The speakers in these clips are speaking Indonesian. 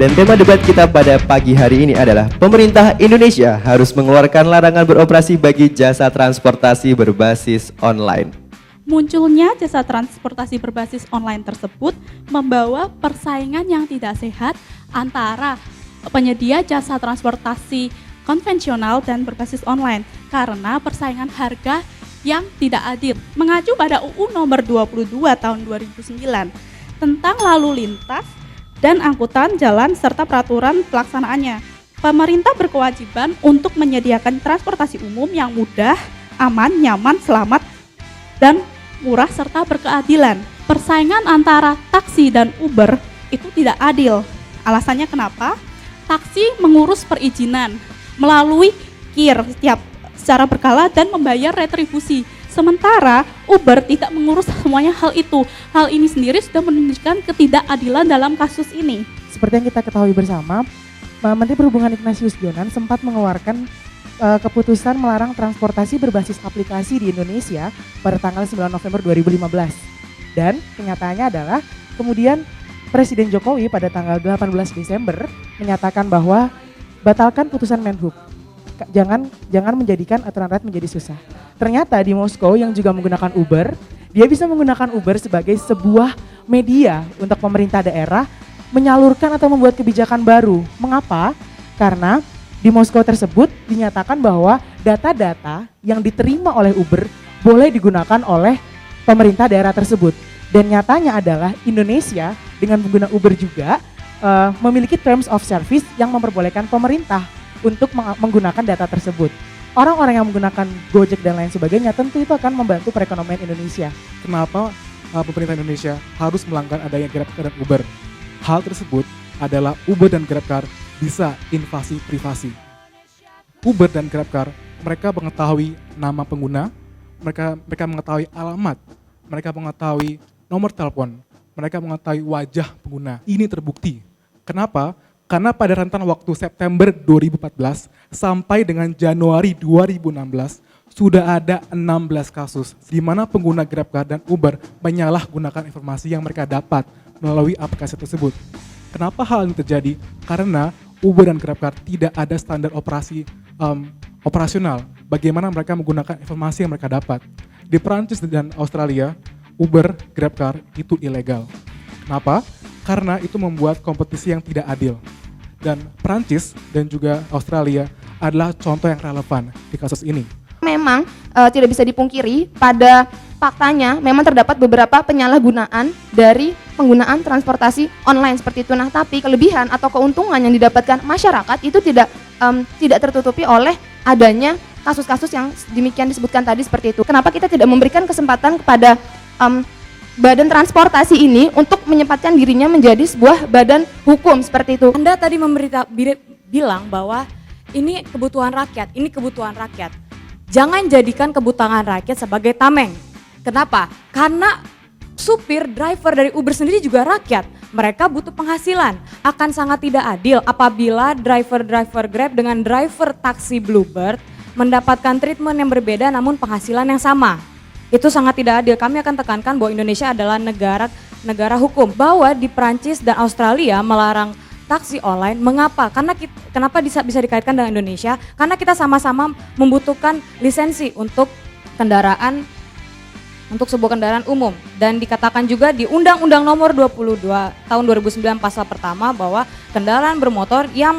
Dan tema debat kita pada pagi hari ini adalah pemerintah Indonesia harus mengeluarkan larangan beroperasi bagi jasa transportasi berbasis online. Munculnya jasa transportasi berbasis online tersebut membawa persaingan yang tidak sehat antara penyedia jasa transportasi konvensional dan berbasis online karena persaingan harga yang tidak adil. Mengacu pada UU nomor 22 tahun 2009 tentang lalu lintas dan angkutan jalan serta peraturan pelaksanaannya. Pemerintah berkewajiban untuk menyediakan transportasi umum yang mudah, aman, nyaman, selamat, dan murah serta berkeadilan. Persaingan antara taksi dan Uber itu tidak adil. Alasannya kenapa? Taksi mengurus perizinan melalui KIR secara berkala dan membayar retribusi. Sementara Uber tidak mengurus semuanya hal itu. Hal ini sendiri sudah menunjukkan ketidakadilan dalam kasus ini. Seperti yang kita ketahui bersama, Menteri Perhubungan Ignatius Jonan sempat mengeluarkan keputusan melarang transportasi berbasis aplikasi di Indonesia pada tanggal 9 November 2015. Dan kenyataannya adalah kemudian Presiden Jokowi pada tanggal 18 Desember menyatakan bahwa batalkan putusan Menhub. Jangan menjadikan aturan rakyat menjadi susah. Ternyata di Moskow yang juga menggunakan Uber, dia bisa menggunakan Uber sebagai sebuah media untuk pemerintah daerah menyalurkan atau membuat kebijakan baru. Mengapa? Karena di Moskow tersebut dinyatakan bahwa data-data yang diterima oleh Uber boleh digunakan oleh pemerintah daerah tersebut. Dan nyatanya adalah Indonesia dengan pengguna Uber juga memiliki terms of service yang memperbolehkan pemerintah untuk menggunakan data tersebut. Orang-orang yang menggunakan Gojek dan lain sebagainya tentu itu akan membantu perekonomian Indonesia. Kenapa pemerintah Indonesia harus melanggar adanya GrabCar dan Uber? Hal tersebut adalah Uber dan GrabCar bisa invasi privasi. Uber dan GrabCar, mereka mengetahui nama pengguna, mereka mengetahui alamat, mereka mengetahui nomor telepon, mereka mengetahui wajah pengguna. Ini terbukti. Kenapa? Karena pada rentan waktu September 2014 sampai dengan Januari 2016 sudah ada 16 kasus di mana pengguna GrabCar dan Uber menyalahgunakan informasi yang mereka dapat melalui aplikasi tersebut. Kenapa hal ini terjadi? Karena Uber dan GrabCar tidak ada standar operasional bagaimana mereka menggunakan informasi yang mereka dapat. Di Perancis dan Australia, Uber, GrabCar itu ilegal. Kenapa? Karena itu membuat kompetisi yang tidak adil. Dan Perancis dan juga Australia adalah contoh yang relevan di kasus ini. Memang tidak bisa dipungkiri pada faktanya memang terdapat beberapa penyalahgunaan dari penggunaan transportasi online seperti itu. Nah, tapi kelebihan atau keuntungan yang didapatkan masyarakat itu tidak tertutupi oleh adanya kasus-kasus yang demikian disebutkan tadi seperti itu. Kenapa kita tidak memberikan kesempatan kepada badan transportasi ini untuk menyempatkan dirinya menjadi sebuah badan hukum seperti itu? Anda tadi bilang bahwa ini kebutuhan rakyat. Jangan jadikan kebutuhan rakyat sebagai tameng. Kenapa? Karena supir, driver dari Uber sendiri juga rakyat. Mereka butuh penghasilan. Akan sangat tidak adil apabila driver Grab dengan driver taksi Bluebird mendapatkan treatment yang berbeda namun penghasilan yang sama. Itu sangat tidak adil. Kami akan tekankan bahwa Indonesia adalah negara hukum. Bahwa di Perancis dan Australia melarang taksi online. Mengapa? Kenapa bisa dikaitkan dengan Indonesia? Karena kita sama-sama membutuhkan lisensi untuk sebuah kendaraan umum. Dan dikatakan juga di Undang-Undang Nomor 22 tahun 2009 pasal pertama bahwa kendaraan bermotor yang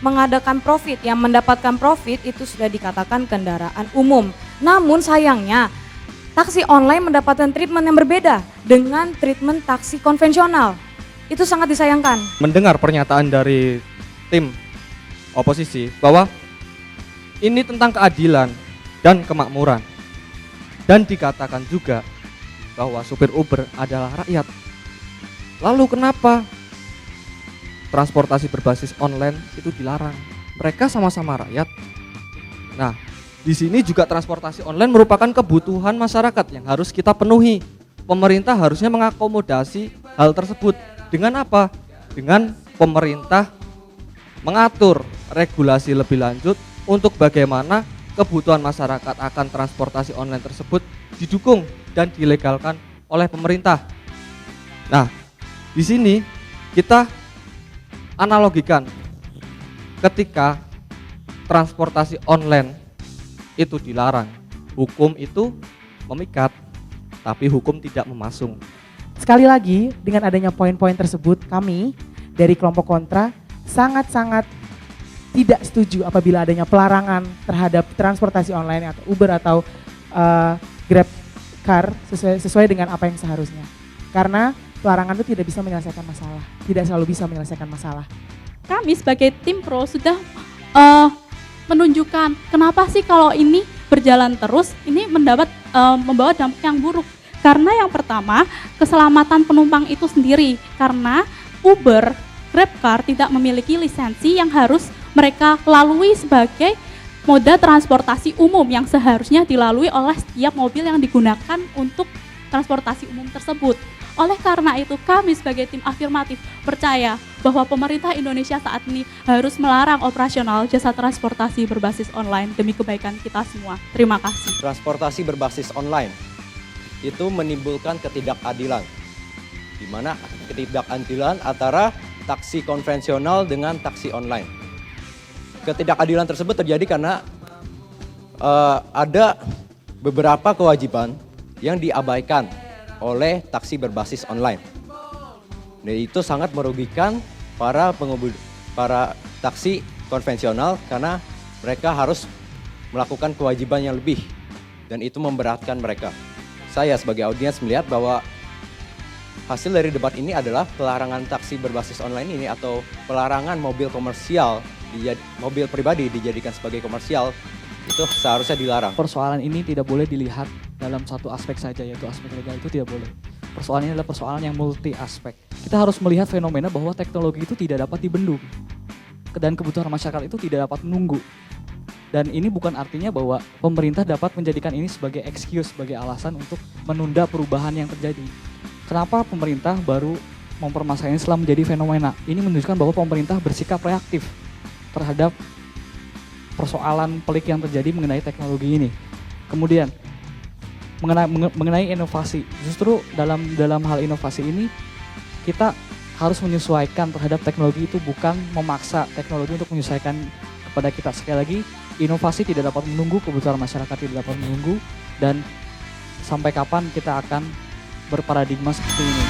mengadakan profit, yang mendapatkan profit itu sudah dikatakan kendaraan umum. Namun sayangnya taksi online mendapatkan treatment yang berbeda dengan treatment taksi konvensional. Itu sangat disayangkan. Mendengar pernyataan dari tim oposisi bahwa ini tentang keadilan dan kemakmuran. Dan dikatakan juga bahwa supir Uber adalah rakyat. Lalu kenapa transportasi berbasis online itu dilarang? Mereka sama-sama rakyat. Nah, di sini juga transportasi online merupakan kebutuhan masyarakat yang harus kita penuhi. Pemerintah harusnya mengakomodasi hal tersebut. Dengan apa? Dengan pemerintah mengatur regulasi lebih lanjut untuk bagaimana kebutuhan masyarakat akan transportasi online tersebut didukung dan dilegalkan oleh pemerintah. Nah, di sini kita Analogikan, ketika transportasi online itu dilarang, hukum itu memikat, tapi hukum tidak memasung. Sekali lagi, dengan adanya poin-poin tersebut, kami dari kelompok kontra sangat-sangat tidak setuju apabila adanya pelarangan terhadap transportasi online atau Uber atau Grab Car sesuai dengan apa yang seharusnya. Karena pelarangan itu tidak bisa menyelesaikan masalah, tidak selalu bisa menyelesaikan masalah. Kami sebagai tim pro sudah menunjukkan kenapa sih kalau ini berjalan terus ini membawa dampak yang buruk. Karena yang pertama, keselamatan penumpang itu sendiri. Karena Uber, GrabCar tidak memiliki lisensi yang harus mereka lalui sebagai moda transportasi umum yang seharusnya dilalui oleh setiap mobil yang digunakan untuk transportasi umum tersebut. Oleh karena itu, kami sebagai tim afirmatif percaya bahwa pemerintah Indonesia saat ini harus melarang operasional jasa transportasi berbasis online demi kebaikan kita semua. Terima kasih. Transportasi berbasis online itu menimbulkan ketidakadilan, di mana ketidakadilan antara taksi konvensional dengan taksi online. Ketidakadilan tersebut terjadi karena ada beberapa kewajiban yang diabaikan oleh taksi berbasis online. Dan itu sangat merugikan para taksi konvensional karena mereka harus melakukan kewajiban yang lebih dan itu memberatkan mereka. Saya sebagai audiens melihat bahwa hasil dari debat ini adalah pelarangan taksi berbasis online ini atau pelarangan mobil komersial, mobil pribadi dijadikan sebagai komersial, itu seharusnya dilarang. Persoalan ini tidak boleh dilihat dalam satu aspek saja, yaitu aspek legal itu tidak boleh. Persoalan ini adalah persoalan yang multi aspek. Kita harus melihat fenomena bahwa teknologi itu tidak dapat dibendung dan kebutuhan masyarakat itu tidak dapat menunggu. Dan ini bukan artinya bahwa pemerintah dapat menjadikan ini sebagai excuse, sebagai alasan untuk menunda perubahan yang terjadi. Kenapa pemerintah baru mempermasalahannya setelah menjadi fenomena? Ini menunjukkan bahwa pemerintah bersikap reaktif terhadap persoalan pelik yang terjadi mengenai teknologi ini. Kemudian mengenai inovasi, justru dalam hal inovasi ini kita harus menyesuaikan terhadap teknologi itu, bukan memaksa teknologi untuk menyesuaikan kepada kita. Sekali lagi, inovasi tidak dapat menunggu, kebutuhan masyarakat tidak dapat menunggu, dan sampai kapan kita akan berparadigma seperti ini.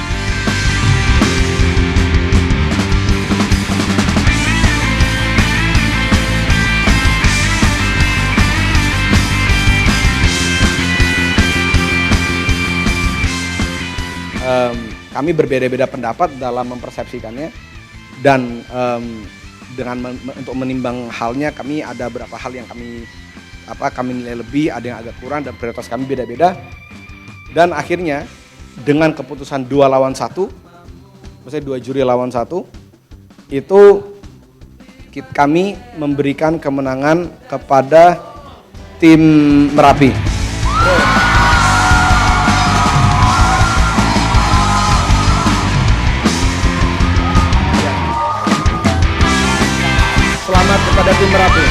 Kami berbeda-beda pendapat dalam mempersepsikannya dan untuk menimbang halnya kami ada beberapa hal yang kami nilai lebih, ada yang agak kurang dan prioritas kami beda-beda. Dan akhirnya dengan keputusan 2 lawan 1, maksudnya 2 juri lawan 1, itu kami memberikan kemenangan kepada tim Merapi. Selamat kepada tim Merapi.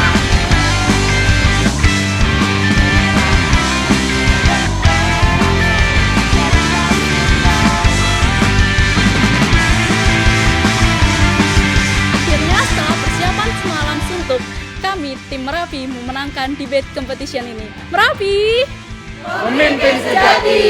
Akhirnya setelah persiapan semalam suntuk, kami tim Merapi memenangkan debate competition ini. Merapi! Pemimpin sejati.